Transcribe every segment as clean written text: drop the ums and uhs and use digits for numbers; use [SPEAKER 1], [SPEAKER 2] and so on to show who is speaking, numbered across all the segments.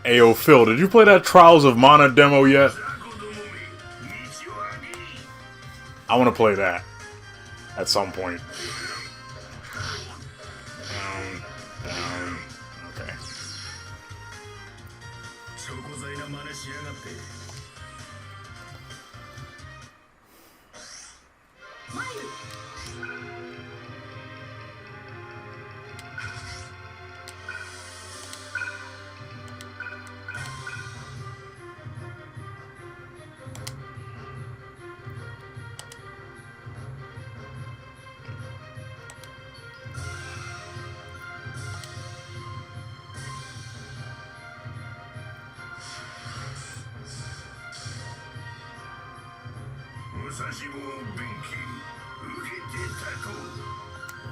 [SPEAKER 1] Ayo, Phil, did you play that Trials of Mana demo yet? I want to play that at some point. Down. Okay.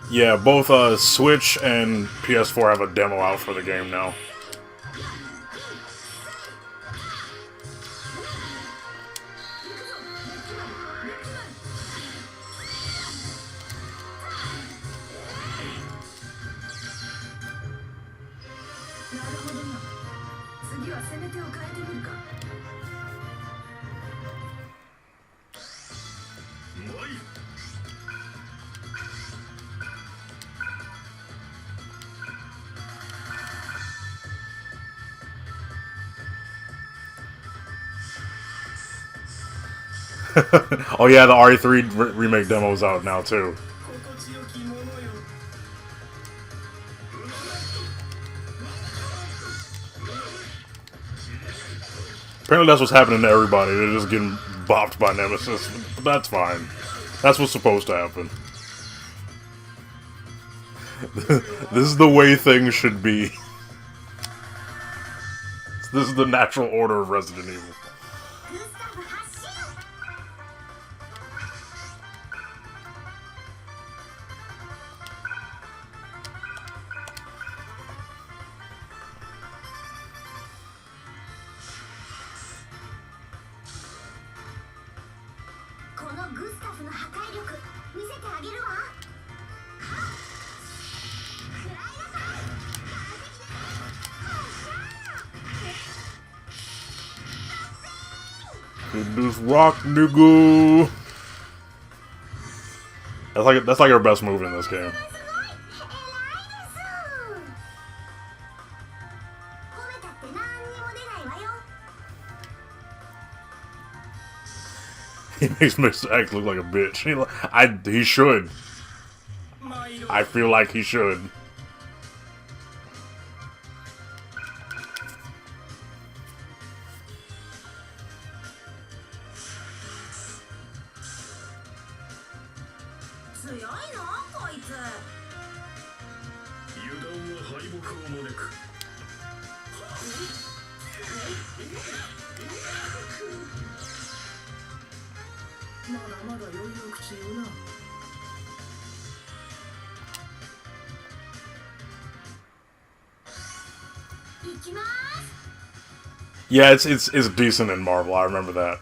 [SPEAKER 1] Yeah, both Switch and PS4 have a demo out for the game now. Oh yeah, the RE3 remake demo's out now too. Apparently that's what's happening to everybody. They're just getting bopped by Nemesis. But that's fine. That's what's supposed to happen. This is the way things should be. This is the natural order of Resident Evil. This rock nigga. That's like her best move in this game. He makes Mr. X look like a bitch. He should. I feel like he should. Yeah, it's decent in Marvel. I remember that.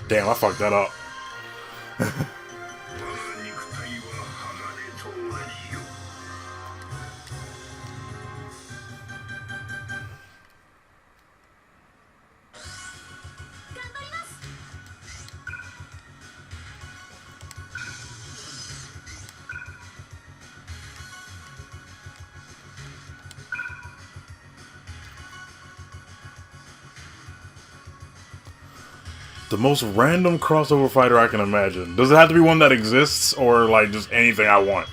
[SPEAKER 1] Damn, I fucked that up. The most random crossover fighter I can imagine. Does it have to be one that exists, or like just anything I want?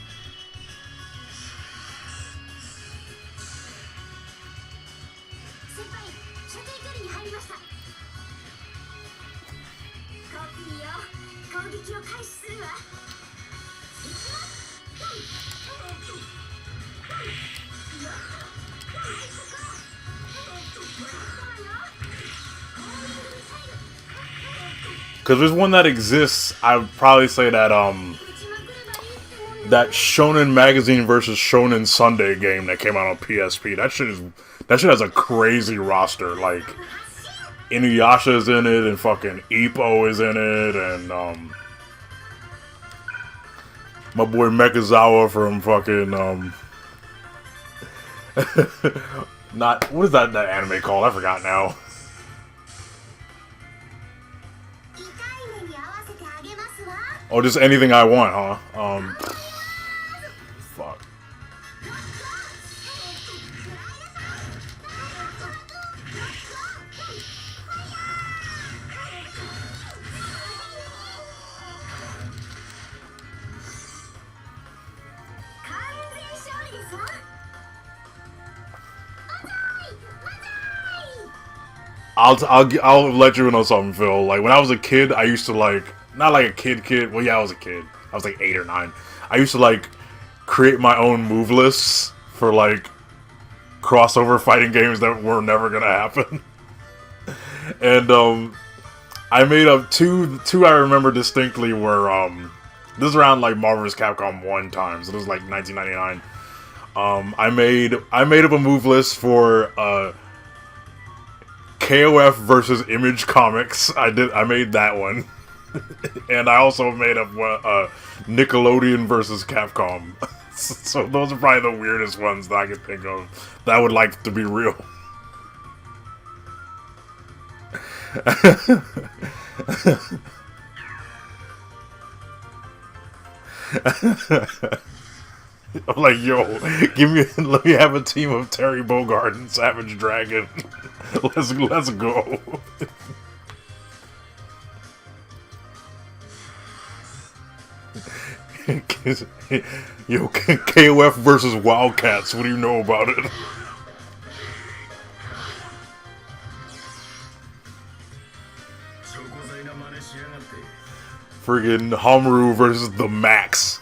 [SPEAKER 1] Because there's one that exists, I would probably say that that Shonen Magazine versus Shonen Sunday game that came out on PSP. That shit has a crazy roster. Like Inuyasha is in it, and fucking Ippo is in it, and my boy Mekazawa from fucking not what is that anime called? I forgot now. Oh, just anything I want, huh? Fuck. I'll let you know something, Phil. Like when I was a kid, I used to like. Not like a kid. Well, yeah, I was a kid. I was like 8 or 9. I used to like create my own move lists for like crossover fighting games that were never gonna happen. And I made up two I remember distinctly were this is around like Marvel vs. Capcom 1 times. It was like 1999. I made up a move list for KOF versus Image Comics. I made that one. And I also made up Nickelodeon versus Capcom. So those are probably the weirdest ones that I can think of that I would like to be real. I'm like, yo, let me have a team of Terry Bogard and Savage Dragon. Let's go. Yo, KOF versus Wildcats. What do you know about it? Friggin' Hamaru versus the Max.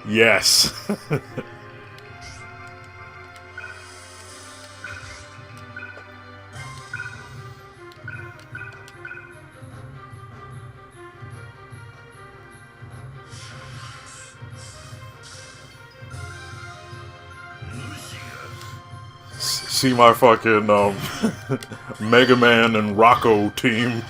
[SPEAKER 1] Yes. See my fucking Mega Man and Rocco team.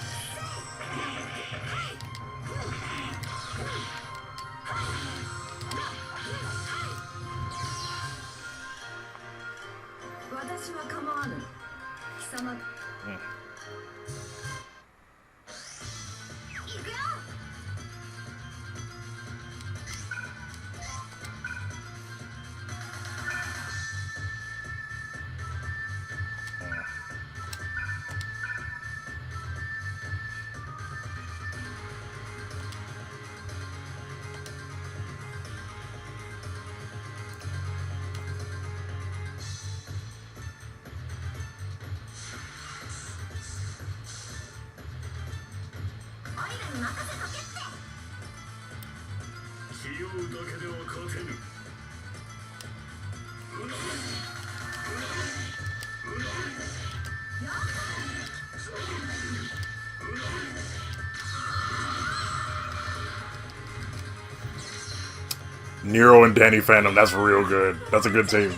[SPEAKER 1] Nero and Danny Phantom, that's real good. That's a good team.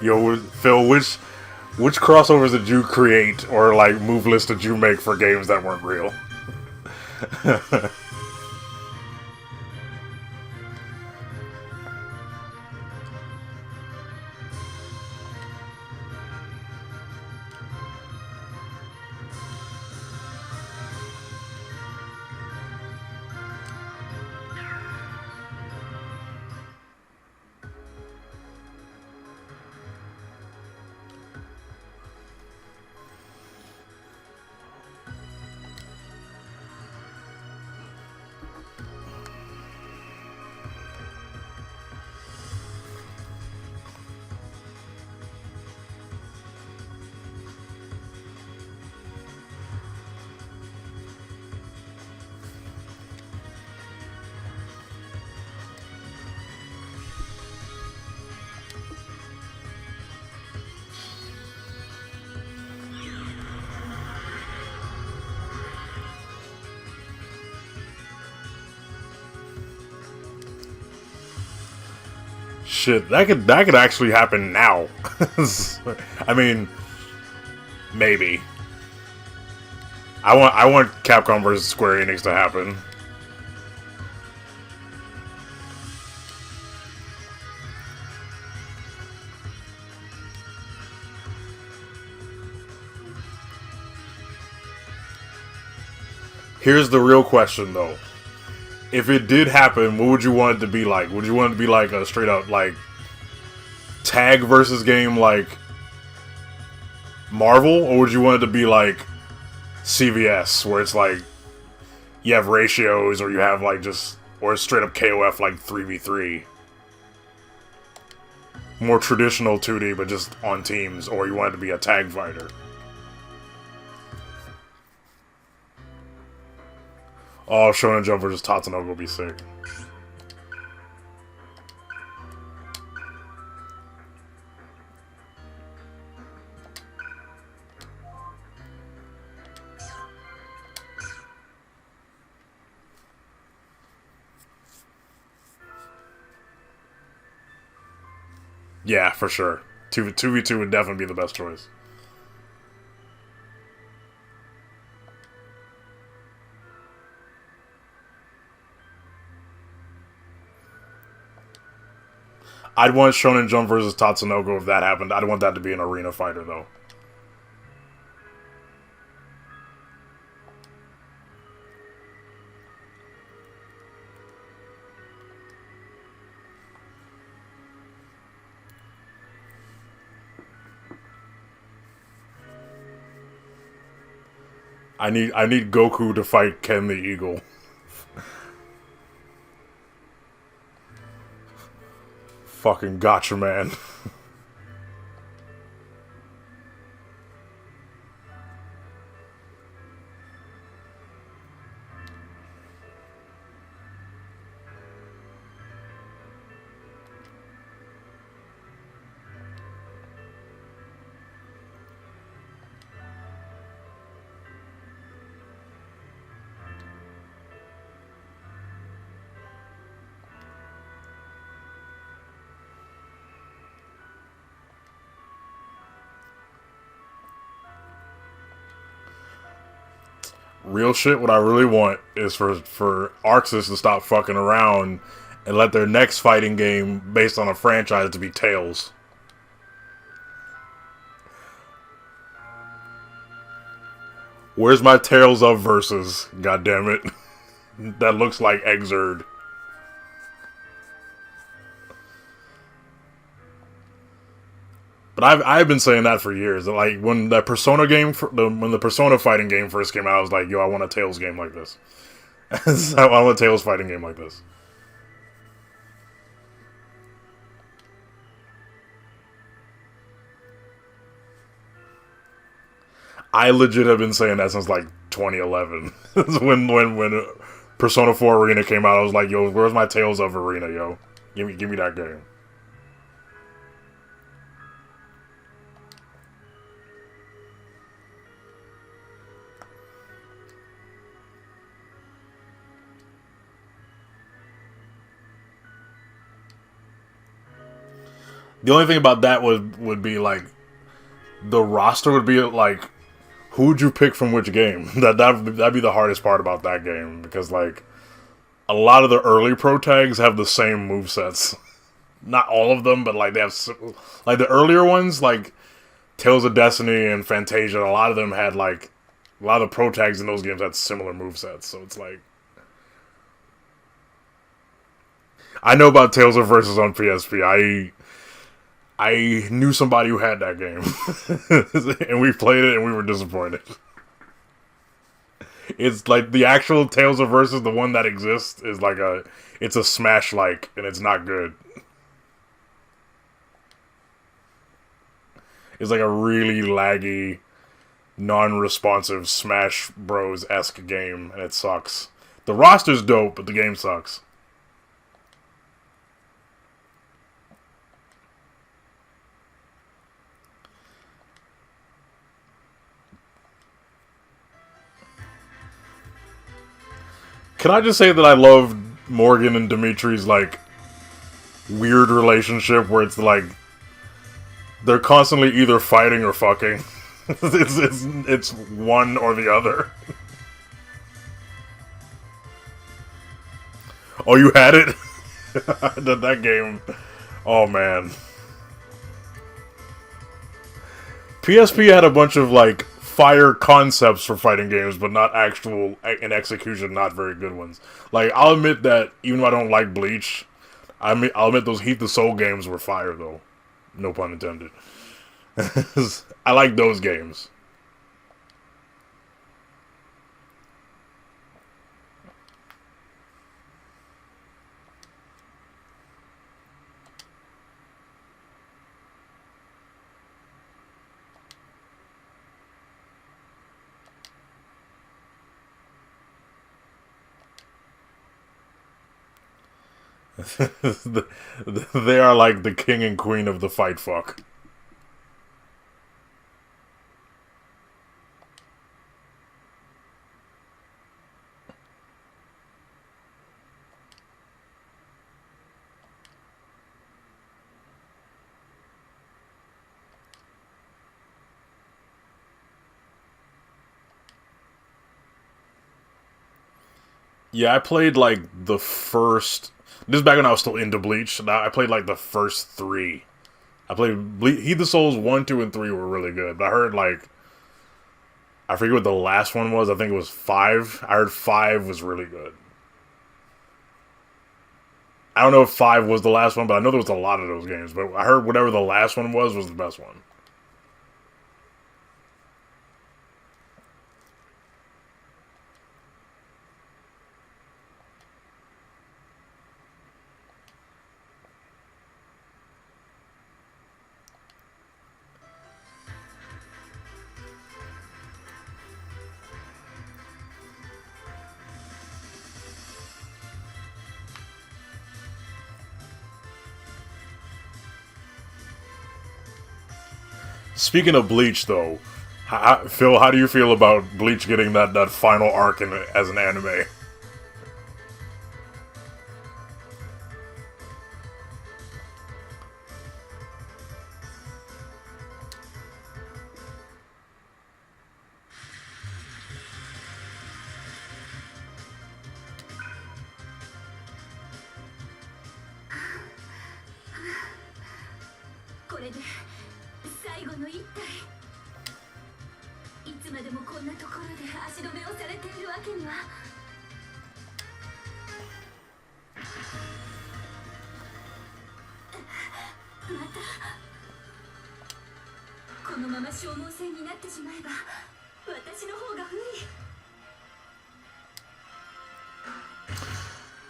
[SPEAKER 1] Yo, Phil, which crossovers did you create or like move lists did you make for games that weren't real? Shit, that could actually happen now. I mean, maybe. I want Capcom versus Square Enix to happen. Here's the real question though. If it did happen, what would you want it to be like? Would you want it to be like a straight up like tag versus game like Marvel, or would you want it to be like CVS, where it's like you have ratios, or you have like just, or it's straight up KOF like 3v3, more traditional 2D but just on teams, or you want it to be a tag fighter? Oh, Shonen Jump versus Tatsunoko would be sick. Yeah, for sure. 2v2 would definitely be the best choice. I'd want Shonen Jump versus Tatsunoko if that happened. I'd want that to be an arena fighter, though. I need Goku to fight Ken the Eagle. Fucking gotcha, man. Real shit, what I really want is for Arxis to stop fucking around and let their next fighting game based on a franchise to be Tails. Where's my Tales of versus? God damn it. That looks like Exerd. But I've been saying that for years. Like when the Persona game, when the Persona fighting game first came out, I was like, yo, I want a Tails game like this. I want a Tails fighting game like this. I legit have been saying that since like 2011. when Persona 4 Arena came out, I was like, yo, where's my Tales of Arena, yo? Give me that game. The only thing about that would be like the roster would be like who would you pick from which game? That'd be the hardest part about that game because like a lot of the early pro tags have the same movesets. Not all of them, but like they have like the earlier ones like Tales of Destiny and Fantasia. A lot of them had like a lot of the pro tags in those games had similar movesets. So it's like I know about Tales of Versus on PSP. I knew somebody who had that game, and we played it, and we were disappointed. It's like the actual Tales of Versus, the one that exists, is like it's a Smash like, and it's not good. It's like a really laggy, non-responsive Smash Bros-esque game, and it sucks. The roster's dope, but the game sucks. Can I just say that I love Morgan and Dimitri's like weird relationship where it's like they're constantly either fighting or fucking. it's one or the other. Oh, you had it? that game. Oh man. PSP had a bunch of like fire concepts for fighting games, but not actual in execution, not very good ones. Like I'll admit that even though I don't like Bleach, I'll admit those Heat the Soul games were fire though. No pun intended. I like those games. They are like the king and queen of the fight fuck. Yeah, I played like the first. This is back when I was still into Bleach. I played like the first three. I played Heat the Souls 1, 2, and 3 were really good. But I heard like I forget what the last one was. I think it was 5. I heard 5 was really good. I don't know if 5 was the last one, but I know there was a lot of those games. But I heard whatever the last one was the best one. Speaking of Bleach, though, Phil, how do you feel about Bleach getting that final arc as an anime?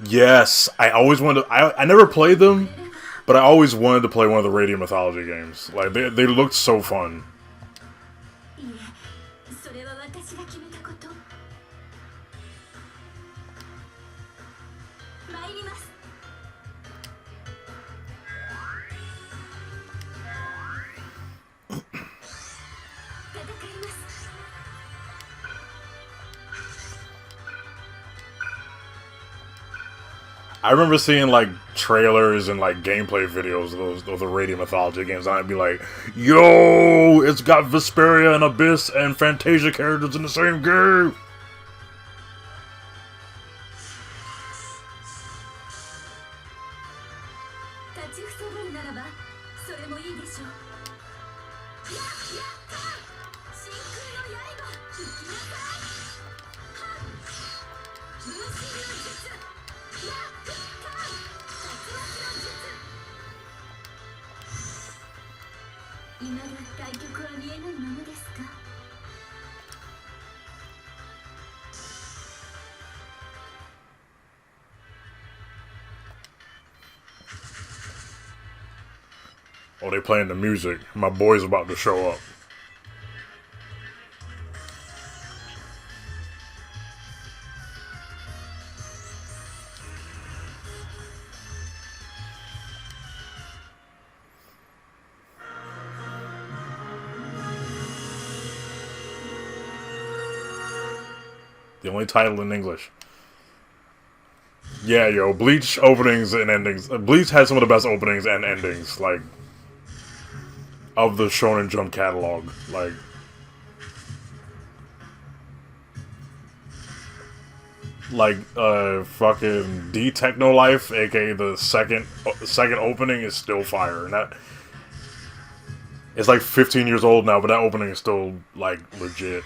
[SPEAKER 1] Yes, I always wanted to, I never played them, but I always wanted to play one of the Radiant Mythology games. Like, they looked so fun. I remember seeing like trailers and like gameplay videos of the Radiant Mythology games, and I'd be like, "Yo, it's got Vesperia and Abyss and Fantasia characters in the same game." Oh, they playing the music. My boy's about to show up. The only title in English. Yeah, yo, Bleach openings and endings. Bleach has some of the best openings and endings, like, of the Shonen Jump catalog. Fucking D Techno Life, aka the second opening, is still fire, and that it's like 15 years old now, but that opening is still like legit.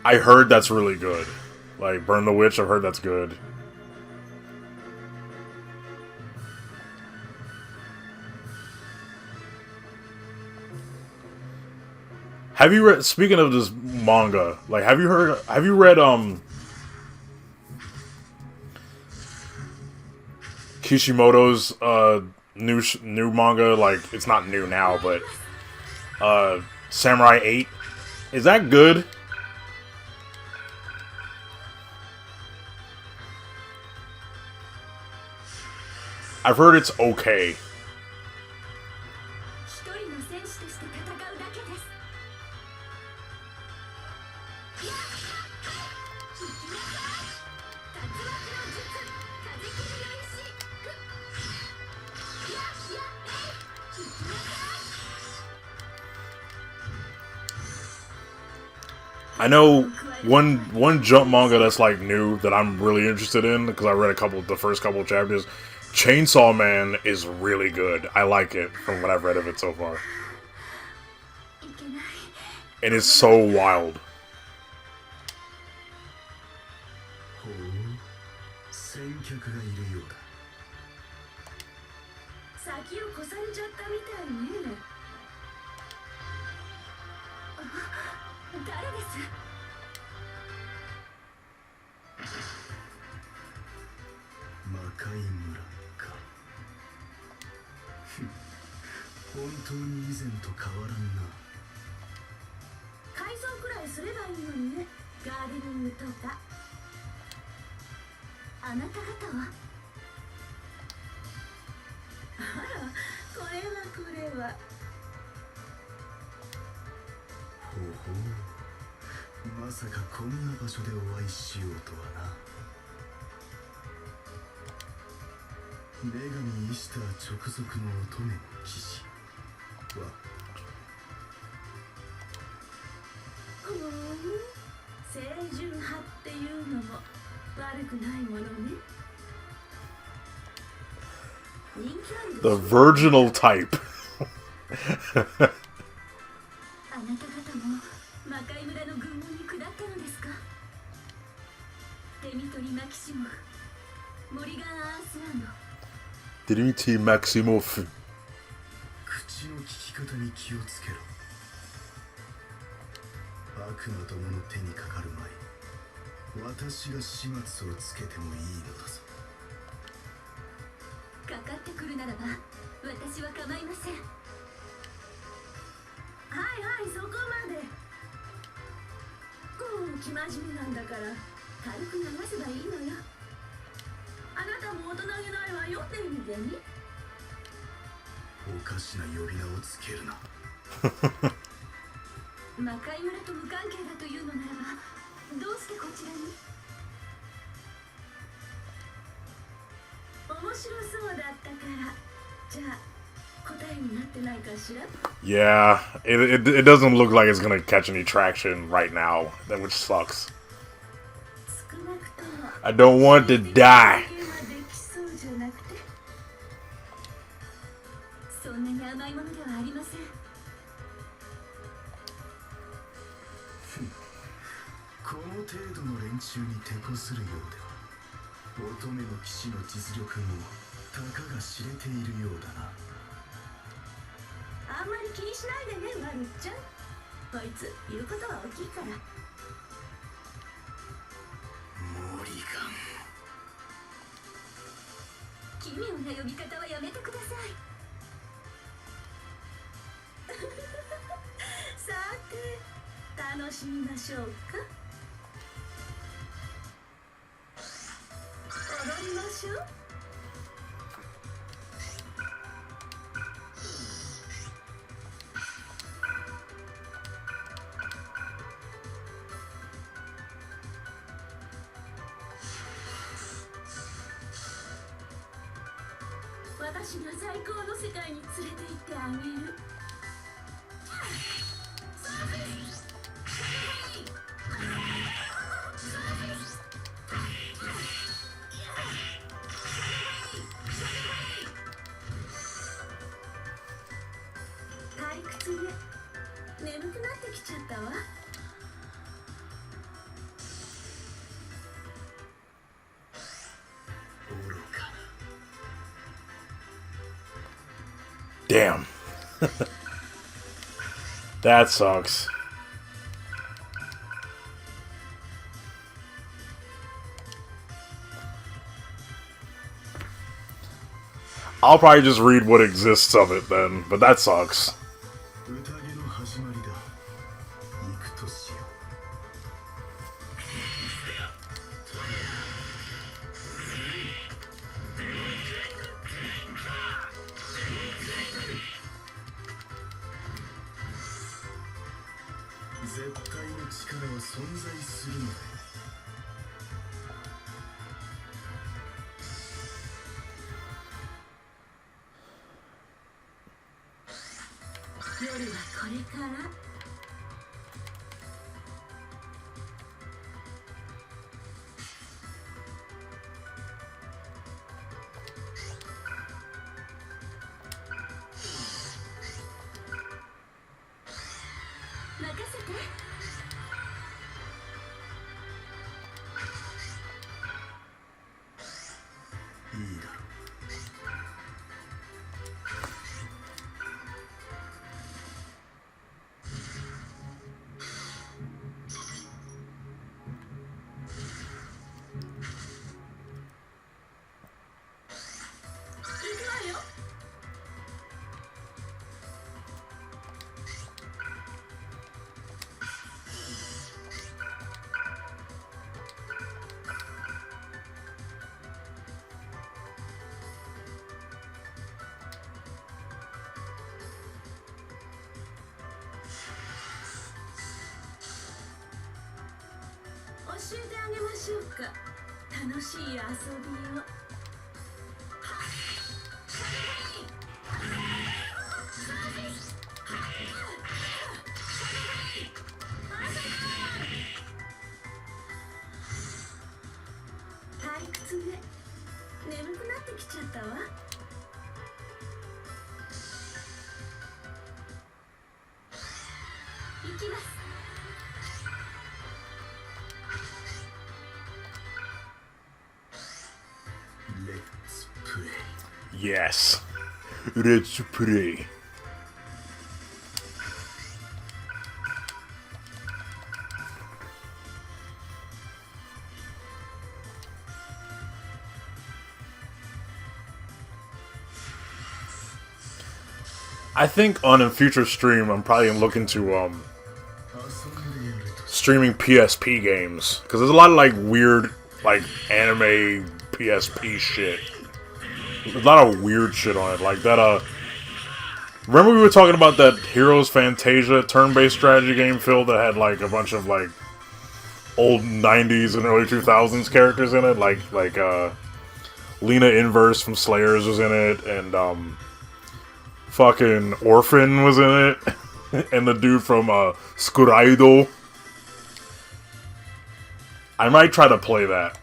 [SPEAKER 1] I heard that's really good. Like, Burn the Witch, I've heard that's good. Have you read, speaking of this manga, like, have you read, Kishimoto's, new manga? Like, it's not new now, but, Samurai 8? Is that good? I've heard it's okay. I know one Jump manga that's like new that I'm really interested in because I read the first couple of chapters. Chainsaw Man is really good. I like it from what I've read of it so far. And it's so wild. The virginal type. ディミトリ・マキシモフ。
[SPEAKER 2] 口の利き方に気をつけろ。悪魔どもの手にかかる前、私が始末をつけてもいいのだぞ。
[SPEAKER 3] かかってくるならば私は構いません。
[SPEAKER 4] はいはい、そこまで。こう生真面目なんだから軽く流せばいいのよ。あなたも大人げないわよ、デミデミ。
[SPEAKER 2] おかしな呼び名をつけるな。
[SPEAKER 3] 魔界村と無関係だというのならばどうしてこちらに。
[SPEAKER 4] 面白そうだったから。じゃあ答えになってないかしら。
[SPEAKER 1] Yeah, it doesn't look like it's gonna catch any traction right now, which sucks. I don't want to die.
[SPEAKER 3] そんなに甘いものではありません。
[SPEAKER 2] この程度の連中に手こずるようでは、乙女の騎士の実力もたかが知れているようだな。
[SPEAKER 4] あんまり気にしないでね、マルちゃん。こいつ言うことは大きいから。
[SPEAKER 2] モリガン。
[SPEAKER 3] 奇妙な呼び方はやめてください。
[SPEAKER 4] さて楽しみましょうか。踊りましょう。私が最高の世界に連れて行ってあげる。退屈ね。眠くなってきちゃったわ。
[SPEAKER 2] 愚か。
[SPEAKER 1] Damn. That sucks. I'll probably just read what exists of it then, but that sucks.
[SPEAKER 2] 宴の始まりだ。行くとしよう。絶対の力は存在するのだよ。
[SPEAKER 4] 夜はこれから。
[SPEAKER 3] 任せて。
[SPEAKER 2] いいだろう。
[SPEAKER 4] 行くわよ。教えてあげましょうか。楽しい遊びを。退屈ね。眠くなってきちゃったわ。行きます。
[SPEAKER 1] Yes. Let's play. I think on a future stream, I'm probably gonna look into streaming PSP games, because there's a lot of like weird like anime PSP shit. There's a lot of weird shit on it, like that. Remember we were talking about that Heroes Fantasia turn-based strategy game, Phil, that had like a bunch of like old '90s and early 2000s characters in it, like Lena Inverse from Slayers was in it, and fucking Orphan was in it, and the dude from Skuraido. I might try to play that.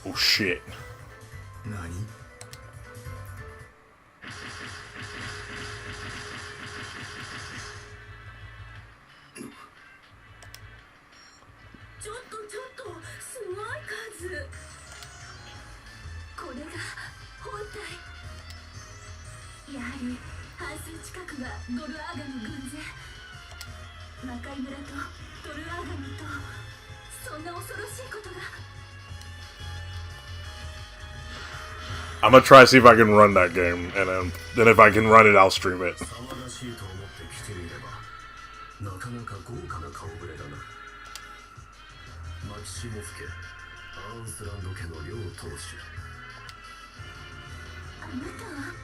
[SPEAKER 1] Oh shit.
[SPEAKER 2] Nani?
[SPEAKER 4] ちょっとすごい数。これが本体。やはり半数近くがドルアーガの軍勢。魔界村とドルアーガのとそんな恐ろしいことが。
[SPEAKER 1] I'm gonna try to see if I can run that game, and then if I can run it, I'll stream it.
[SPEAKER 2] なかなか豪華な顔ぶれだな。マキシモフ家、アーンスランド家の両当主。
[SPEAKER 4] あなたは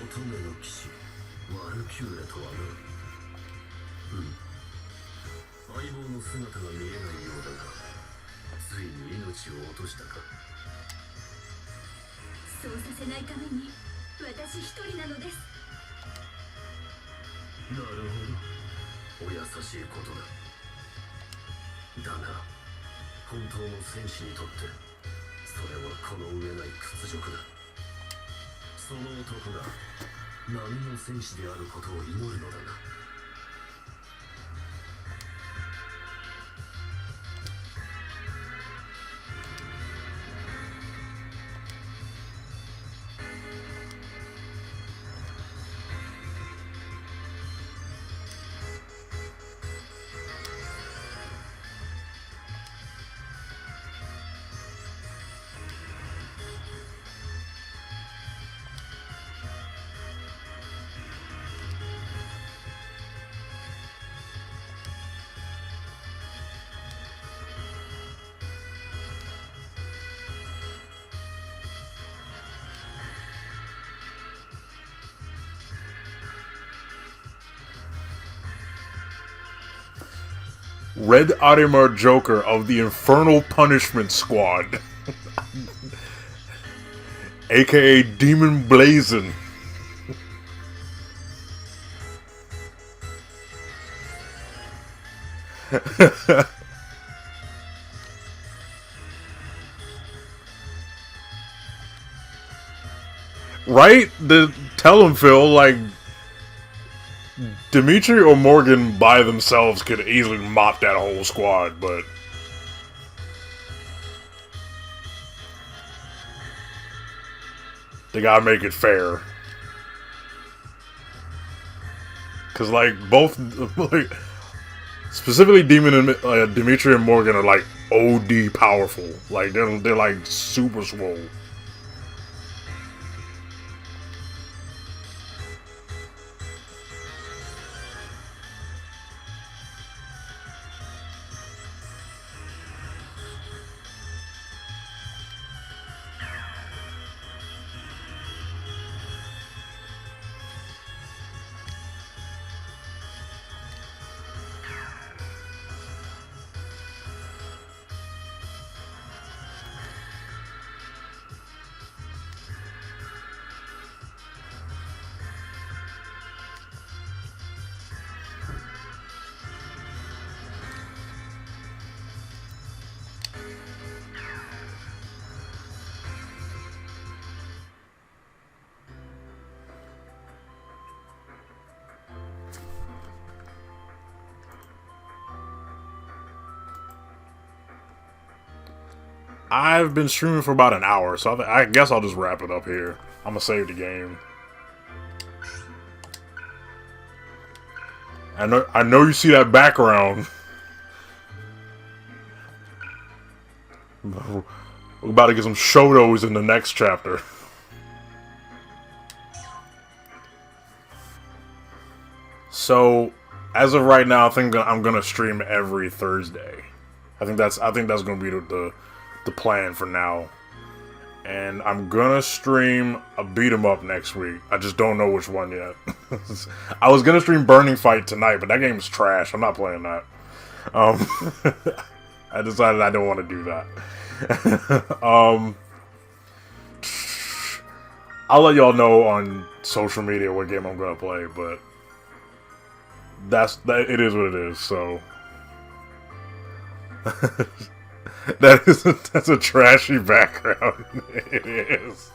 [SPEAKER 2] 乙女の騎士、ワルキューレとはな。相棒の姿が見えないようだが、ついに命を落としたか。
[SPEAKER 4] そうさせないために私一人なのです。
[SPEAKER 2] なるほど、お優しいことだ。だが本当の戦士にとってそれはこの上ない屈辱だ。その男が波の戦士であることを祈るのだな。
[SPEAKER 1] Red Armor Joker of the Infernal Punishment Squad. AKA Demon Blazin'. Right? Tell him, Phil, like, Demitri or Morgan by themselves could easily mop that whole squad, but they gotta make it fair. Cause like both, like, specifically Demitri and Morgan are like OD powerful. Like they're like super swole. I've been streaming for about an hour, so I guess I'll just wrap it up here. I'm gonna save the game. I know you see that background. We're about to get some Shotos in the next chapter. So, as of right now, I think I'm gonna stream every Thursday. I think that's gonna be the plan for now. And I'm gonna stream a beat 'em up next week. I just don't know which one yet. I was gonna stream Burning Fight tonight, but that game is trash. I'm not playing that. I decided I don't want to do that. I'll let y'all know on social media what game I'm gonna play, but it is what it is. So that's a trashy background. It is.